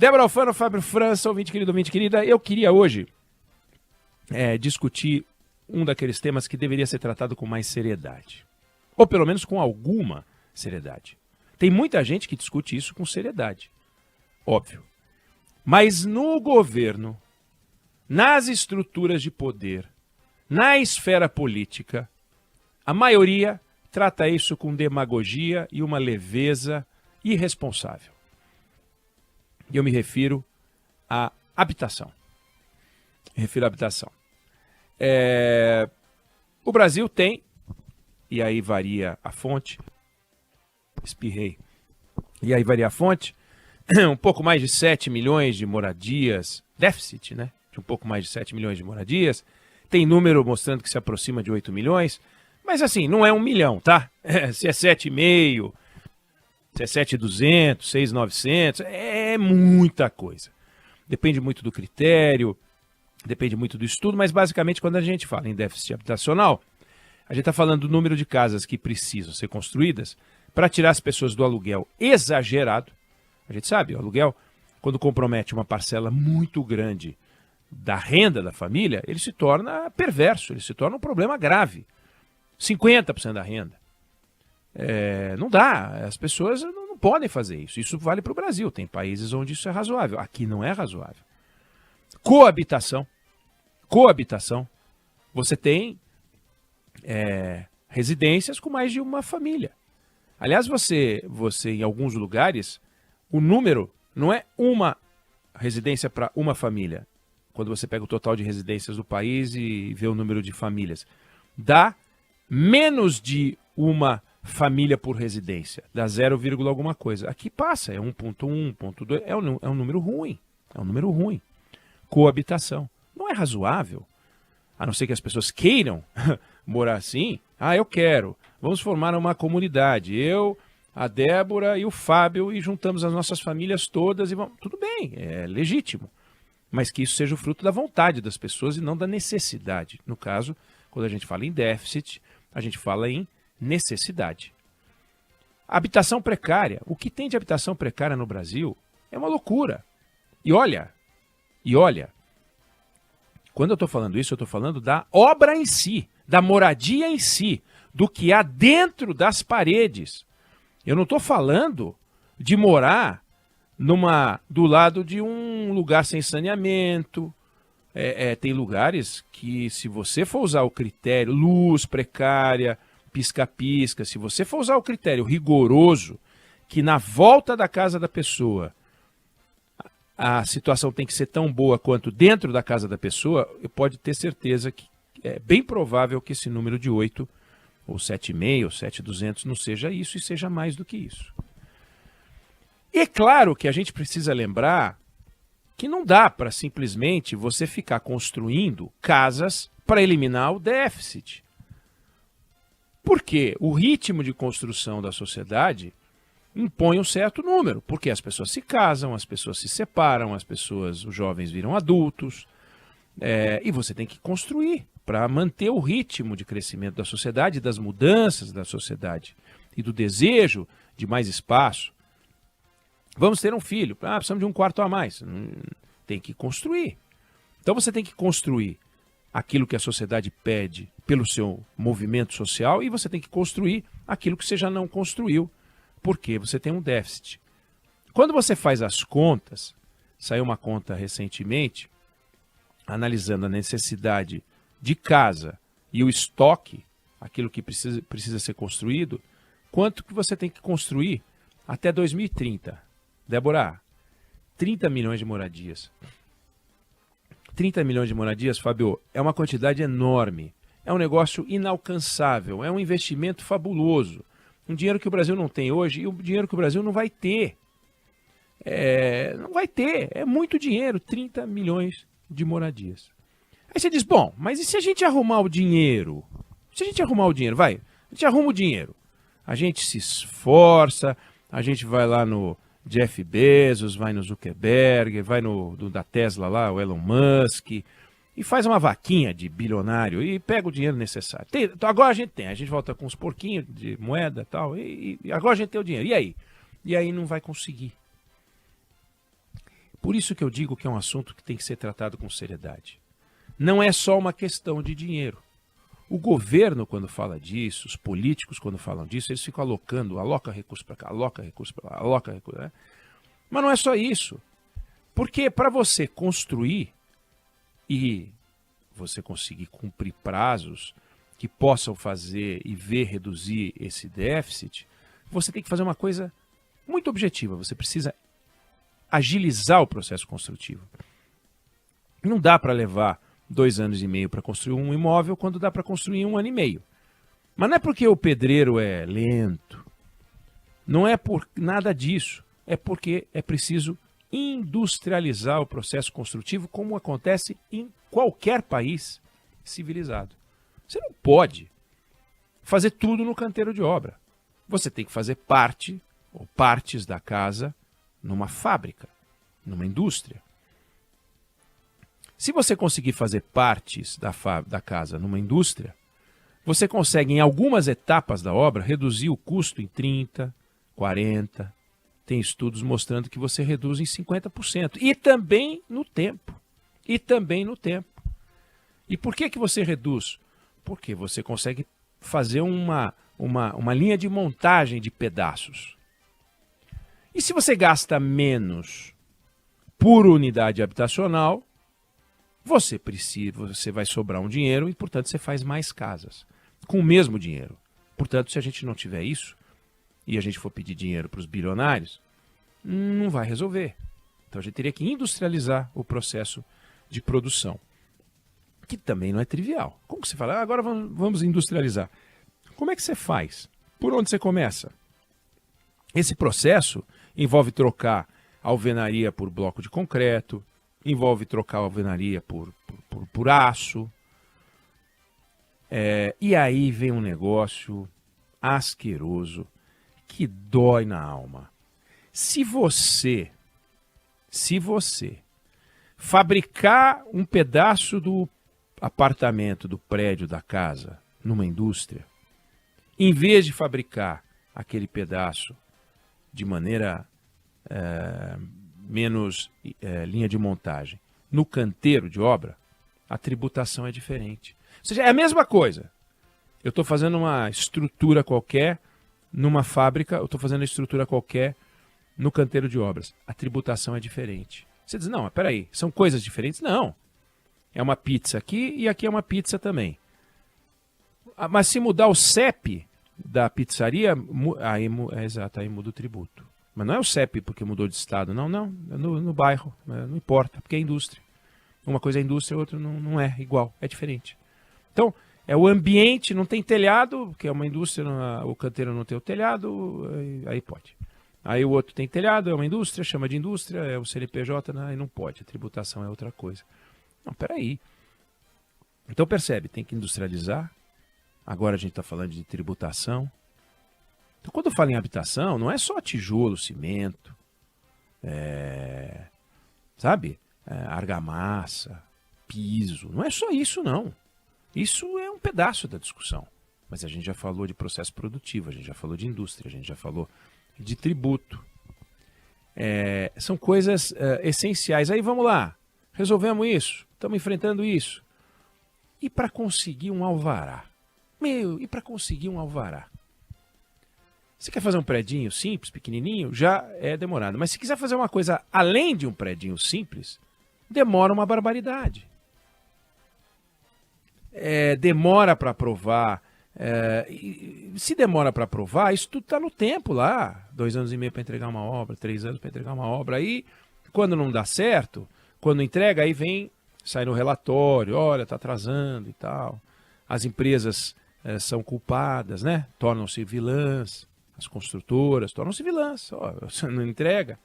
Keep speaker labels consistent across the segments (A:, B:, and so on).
A: Débora Alfano, Fábio França, ouvinte querido, ouvinte querida, eu queria hoje discutir um daqueles temas que deveria ser tratado com mais seriedade. Ou pelo menos com alguma seriedade. Tem muita gente que discute isso com seriedade, óbvio. Mas no governo, nas estruturas de poder, na esfera política, a maioria trata isso com demagogia e uma leveza irresponsável. E eu me refiro à habitação. O Brasil tem, e aí varia a fonte, um pouco mais de 7 milhões de moradias, déficit, né? De um pouco mais de 7 milhões de moradias. Tem número mostrando que se aproxima de 8 milhões, mas assim, não é 1 milhão, tá? Se é 7,5, se é 7,200, 6,900, é muita coisa. Depende muito do critério, depende muito do estudo, mas basicamente quando a gente fala em déficit habitacional, a gente está falando do número de casas que precisam ser construídas para tirar as pessoas do aluguel exagerado. A gente sabe, o aluguel, quando compromete uma parcela muito grande da renda da família, ele se torna perverso, ele se torna um problema grave. 50% da renda. Não dá, as pessoas não podem fazer isso. Isso vale para o Brasil, tem países onde isso é razoável. Aqui não é razoável. Coabitação. Você tem residências com mais de uma família. Aliás, você em alguns lugares, o número não é uma residência para uma família. Quando você pega o total de residências do país e vê o número de famílias, dá menos de uma família por residência, dá 0, alguma coisa. Aqui passa, é 1,1, 1,2, é um número ruim. Coabitação. Não é razoável, a não ser que as pessoas queiram morar assim. Eu quero, vamos formar uma comunidade, eu, a Débora e o Fábio, e juntamos as nossas famílias todas e vamos. Tudo bem, é legítimo. Mas que isso seja o fruto da vontade das pessoas e não da necessidade. No caso, quando a gente fala em déficit, a gente fala em necessidade. Habitação precária. O que tem de habitação precária no Brasil é uma loucura. E olha, quando eu estou falando isso, eu estou falando da obra em si, da moradia em si, do que há dentro das paredes. Eu não estou falando de morar do lado de um lugar sem saneamento. Tem lugares que, se você for usar o critério luz precária, pisca-pisca, se você for usar o critério rigoroso, que na volta da casa da pessoa a situação tem que ser tão boa quanto dentro da casa da pessoa, pode ter certeza que é bem provável que esse número de 8, ou 7,5, ou 7,200 não seja isso e seja mais do que isso. E é claro que a gente precisa lembrar que não dá para simplesmente você ficar construindo casas para eliminar o déficit. Porque o ritmo de construção da sociedade impõe um certo número, porque as pessoas se casam, as pessoas se separam, os jovens viram adultos, e você tem que construir para manter o ritmo de crescimento da sociedade, das mudanças da sociedade e do desejo de mais espaço. Vamos ter um filho, precisamos de um quarto a mais. Tem que construir. Então você tem que construir aquilo que a sociedade pede pelo seu movimento social e você tem que construir aquilo que você já não construiu, porque você tem um déficit. Quando você faz as contas, saiu uma conta recentemente, analisando a necessidade de casa e o estoque, aquilo que precisa ser construído, quanto que você tem que construir até 2030. Débora, 30 milhões de moradias. 30 milhões de moradias, Fábio, é uma quantidade enorme. É um negócio inalcançável, é um investimento fabuloso. Um dinheiro que o Brasil não tem hoje e um dinheiro que o Brasil não vai ter. Não vai ter, é muito dinheiro, 30 milhões de moradias. Aí você diz, bom, mas e se a gente arrumar o dinheiro? Se a gente arrumar o dinheiro, a gente arruma o dinheiro. A gente se esforça, a gente vai lá no Jeff Bezos, vai no Zuckerberg, vai no da Tesla lá, o Elon Musk, e faz uma vaquinha de bilionário e pega o dinheiro necessário. Então agora a gente volta com uns porquinhos de moeda e tal, e agora a gente tem o dinheiro. E aí? E aí não vai conseguir. Por isso que eu digo que é um assunto que tem que ser tratado com seriedade. Não é só uma questão de dinheiro. O governo, quando fala disso, os políticos, quando falam disso, eles ficam aloca recurso para cá, aloca recurso para lá, aloca recurso, né? Mas não é só isso. Porque para você construir e você conseguir cumprir prazos que possam fazer e ver reduzir esse déficit, você tem que fazer uma coisa muito objetiva. Você precisa agilizar o processo construtivo. Não dá para levar 2 anos e meio para construir um imóvel quando dá para construir em 1 ano e meio. Mas não é porque o pedreiro é lento, não é por nada disso, é porque é preciso industrializar o processo construtivo como acontece em qualquer país civilizado. Você não pode fazer tudo no canteiro de obra. Você tem que fazer parte ou partes da casa numa fábrica, numa indústria. Se você conseguir fazer partes da casa numa indústria, você consegue, em algumas etapas da obra, reduzir o custo em 30%, 40%. Tem estudos mostrando que você reduz em 50%. E também no tempo. E por que você reduz? Porque você consegue fazer uma linha de montagem de pedaços. E se você gasta menos por unidade habitacional, você vai sobrar um dinheiro e, portanto, você faz mais casas com o mesmo dinheiro. Portanto, se a gente não tiver isso e a gente for pedir dinheiro para os bilionários, não vai resolver. Então a gente teria que industrializar o processo de produção, que também não é trivial. Como que você fala? Agora vamos industrializar. Como é que você faz? Por onde você começa? Esse processo envolve trocar alvenaria por bloco de concreto, envolve trocar alvenaria por aço. E aí vem um negócio asqueroso que dói na alma. Se você fabricar um pedaço do apartamento, do prédio, da casa, numa indústria, em vez de fabricar aquele pedaço de maneira menos linha de montagem, no canteiro de obra, a tributação é diferente. Ou seja, é a mesma coisa. Eu estou fazendo uma estrutura qualquer numa fábrica, eu estou fazendo uma estrutura qualquer no canteiro de obras. A tributação é diferente. Você diz, não, mas peraí, são coisas diferentes? Não. É uma pizza aqui e aqui é uma pizza também. Mas se mudar o CEP da pizzaria, aí muda o tributo. Mas não é o CEP porque mudou de estado, não, é no bairro, não importa, porque é indústria. Uma coisa é indústria, outra não é igual, é diferente. Então, é o ambiente, não tem telhado, que é uma indústria, o canteiro não tem o telhado, aí pode. Aí o outro tem telhado, é uma indústria, chama de indústria, é o CNPJ, aí não pode, a tributação é outra coisa. Não, peraí. Então percebe, tem que industrializar. Agora a gente está falando de tributação. Então quando eu falo em habitação, não é só tijolo, cimento, argamassa, piso. Não é só isso, não. Isso é um pedaço da discussão. Mas a gente já falou de processo produtivo, a gente já falou de indústria, a gente já falou de tributo. São coisas essenciais. Aí vamos lá, resolvemos isso, estamos enfrentando isso. E para conseguir um alvará? E para conseguir um alvará? Você quer fazer um predinho simples, pequenininho? Já é demorado. Mas se quiser fazer uma coisa além de um predinho simples, demora uma barbaridade. Demora para aprovar. Se demora para aprovar, isso tudo está no tempo lá. 2 anos e meio para entregar uma obra, 3 anos para entregar uma obra. Aí, quando não dá certo, quando entrega, aí sai no relatório, olha, está atrasando e tal. As empresas são culpadas, né? Tornam-se vilãs. As construtoras tornam-se vilãs. Você não entrega.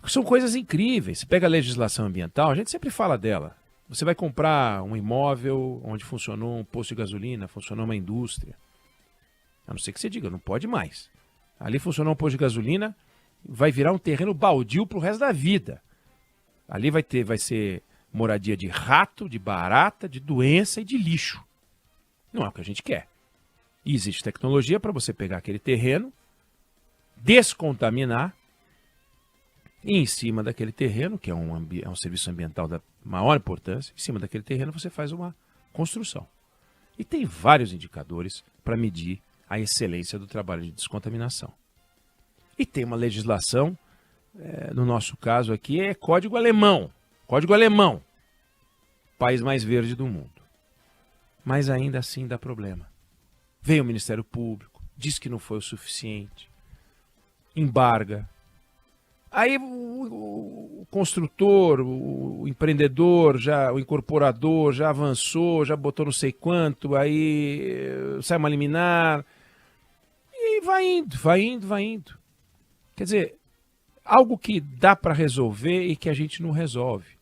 A: São coisas incríveis. Você pega a legislação ambiental, a gente sempre fala dela. Você vai comprar um imóvel onde funcionou um posto de gasolina, funcionou uma indústria. A não ser que você diga, não pode mais. Ali funcionou um posto de gasolina, vai virar um terreno baldio para o resto da vida. Ali vai ser moradia de rato, de barata, de doença e de lixo. Não é o que a gente quer. E existe tecnologia para você pegar aquele terreno, descontaminar E em cima daquele terreno, que é um serviço ambiental da maior importância, em cima daquele terreno você faz uma construção. E tem vários indicadores para medir a excelência do trabalho de descontaminação. E tem uma legislação, no nosso caso aqui, é código alemão. Código alemão. País mais verde do mundo. Mas ainda assim dá problema. Vem o Ministério Público, diz que não foi o suficiente, embarga. Aí o construtor, o empreendedor, o incorporador já avançou, já botou não sei quanto, aí sai uma liminar e vai indo, vai indo, vai indo. Quer dizer, algo que dá para resolver e que a gente não resolve.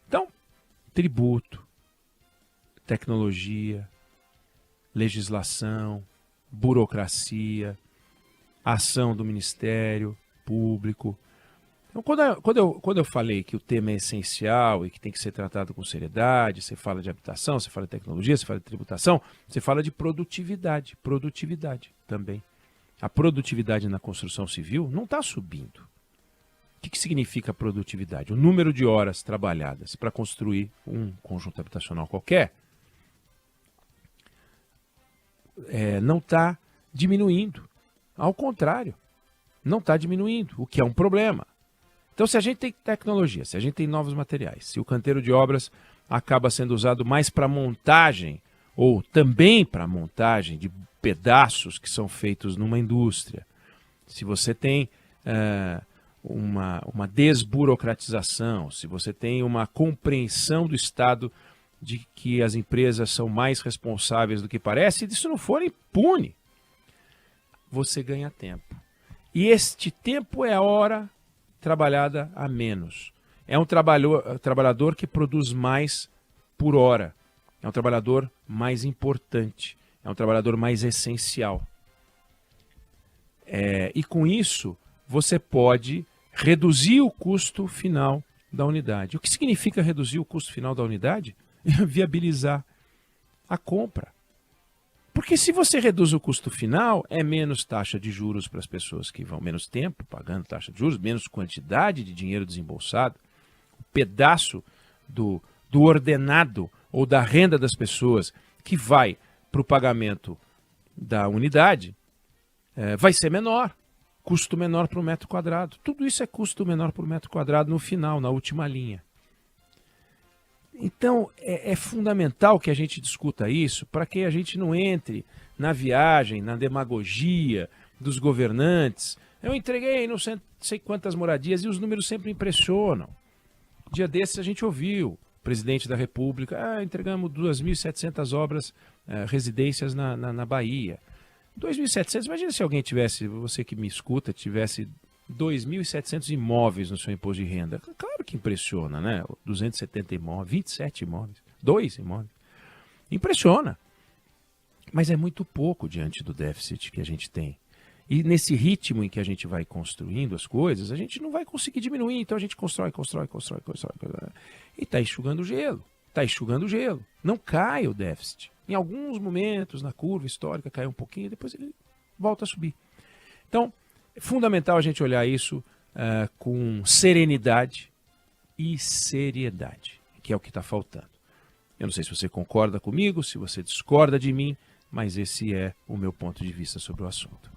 A: Então, tributo, tecnologia, legislação, burocracia, ação do Ministério Público. Então, quando eu falei que o tema é essencial e que tem que ser tratado com seriedade, você fala de habitação, você fala de tecnologia, você fala de tributação, você fala de produtividade também. A produtividade na construção civil não está subindo. O que significa produtividade? O número de horas trabalhadas para construir um conjunto habitacional qualquer não está diminuindo. Ao contrário, não está diminuindo, o que é um problema. Então, se a gente tem tecnologia, se a gente tem novos materiais, se o canteiro de obras acaba sendo usado mais para montagem ou também para montagem de pedaços que são feitos numa indústria, se você tem uma desburocratização, se você tem uma compreensão do Estado de que as empresas são mais responsáveis do que parece, e se não for impune, você ganha tempo. E este tempo é a hora trabalhada a menos. É um trabalhador que produz mais por hora. É um trabalhador mais importante. É um trabalhador mais essencial. E com isso, você pode reduzir o custo final da unidade. O que significa reduzir o custo final da unidade? Viabilizar a compra. Porque se você reduz o custo final, é menos taxa de juros para as pessoas que vão menos tempo pagando taxa de juros, menos quantidade de dinheiro desembolsado. O pedaço do ordenado ou da renda das pessoas que vai para o pagamento da unidade vai ser menor. Custo menor por metro quadrado. Tudo isso é custo menor por metro quadrado no final, na última linha. Então, é fundamental que a gente discuta isso para que a gente não entre na viagem, na demagogia dos governantes. Eu entreguei não sei quantas moradias e os números sempre impressionam. Dia desses a gente ouviu o presidente da República, entregamos 2.700 obras, residências na Bahia. 2.700, imagina se alguém tivesse, você que me escuta, tivesse 2.700 imóveis no seu imposto de renda. Claro que impressiona, né? 270 imóveis, 27 imóveis, 2 imóveis. Impressiona. Mas é muito pouco diante do déficit que a gente tem. E nesse ritmo em que a gente vai construindo as coisas, a gente não vai conseguir diminuir. Então a gente constrói. E está enxugando gelo. Está enxugando gelo. Não cai o déficit. Em alguns momentos, na curva histórica, cai um pouquinho, depois ele volta a subir. Então, é fundamental a gente olhar isso com serenidade e seriedade, que é o que está faltando. Eu não sei se você concorda comigo, se você discorda de mim, mas esse é o meu ponto de vista sobre o assunto.